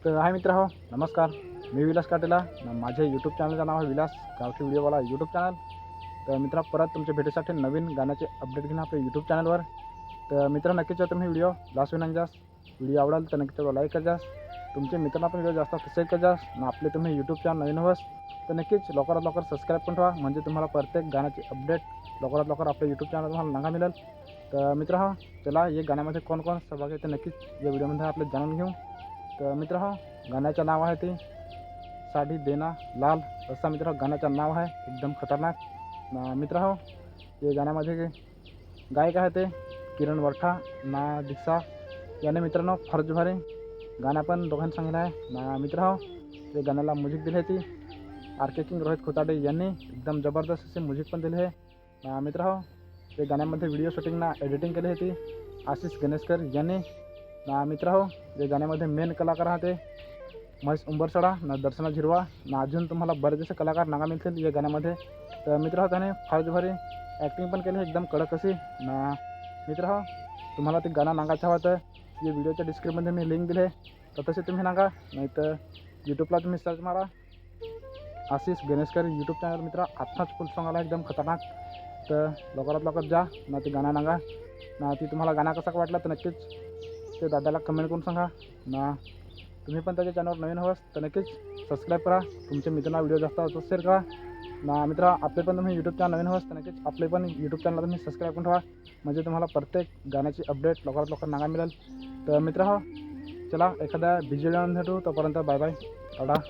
तर हाय मित्र हो, नमस्कार. मी विलास काटेला. माझे यूट्यूब चॅनलचं नाव आहे विलास गावठी व्हिडिओवाला यूट्यूब चॅनल. तर मित्रा, परत तुमच्या भेटीसाठी नवीन गाण्याचे अपडेट घेऊन आपल्या यूट्यूब चॅनलवर. तर मित्र, नक्कीच तुम्ही व्हिडिओ लास्ट होईन जास. व्हिडिओ आवडेल तर नक्कीच लाईक करजास. तुमचे मित्रांना पण व्हिडिओ जास्त शेअर करजास. आपले तुम्ही यूट्यूब चॅनल नवीन हवस तर नक्कीच लवकरात लवकर सबस्क्राईब पण ठेवा, म्हणजे तुम्हाला प्रत्येक गाण्याची अपडेट लवकरात लवकर आपल्या यूट्यूब चॅनल तुम्हाला नागा मिळेल. तर मित्र हो, चला या गाण्यामध्ये कोण कोण सहभागी आहे ते नक्कीच या व्हिडिओमध्ये आपले जाणून घेऊ. तर मित्र हो, गाण्याचं नाव आहे ते साडी देना लाल. असं मित्र गाण्याचं नाव आहे, एकदम खतरनाक. मित्र हो, हे गाण्यामध्ये गायक आहे ते किरण वरठा ना दिसा याने मित्रांनो फारच भारी गाणं पण दोघांनी सांगितलं आहे. मित्र हो, ते गाण्याला म्युझिक दिली होती RK किंग रोहित खोताडे यांनी. एकदम जबरदस्त असे म्युझिक पण दिले आहे. मित्र हो, ते गाण्यामध्ये व्हिडिओ शूटिंगना एडिटिंग केली होती आशिष गणेशकर यांनी. मित्र हो, जे गाण्यामध्ये मेन कलाकार आहे ते महेश उंबरसडा ना दर्शना झिरवा ना अजून तुम्हाला बरेचसे कलाकार नागा मिळतील या गाण्यामध्ये. तर मित्र हो, त्याने फार भारी ॲक्टिंग पण केली एकदम कडक अशी ना. मित्र हो, तुम्हाला ते गाणं नागायचं हवं तर या व्हिडिओच्या डिस्क्रिप्शनमध्ये मी लिंक दिली आहे, तर तसे तुम्ही नागा. नाही तर यूट्यूबला तुम्ही सर्च मारा आशिष गणेशकर यूट्यूब चॅनल. मित्र, आत्ताच फुल सॉंग आला एकदम खतरनाक. तर लवकरात लवकर जा ना ते गाणं नागा ना. ती तुम्हाला गाणं कसा वाटला तर नक्कीच ते दादाला कमेंट करून सांगा ना. तुम्ही पण त्याच्या चॅनलवर नवीन हवंस तर नक्कीच सबस्क्राईब करा. तुमच्या मित्रांना व्हिडिओ जास्त होतो शेअर करा ना. मित्र, आपले पण तुम्ही यूट्यूब चॅनल नवीन हवंस तर नक्कीच आपले पण यूट्यूब चॅनलला तुम्ही सबस्क्राईब करून ठेवा, म्हणजे तुम्हाला प्रत्येक गाण्याची अपडेट लवकरात लवकर नागा मिळेल. तर मित्र हो, चला एखाद्या व्हिडिओ भेटू. तोपर्यंत बाय बाय, टाटा.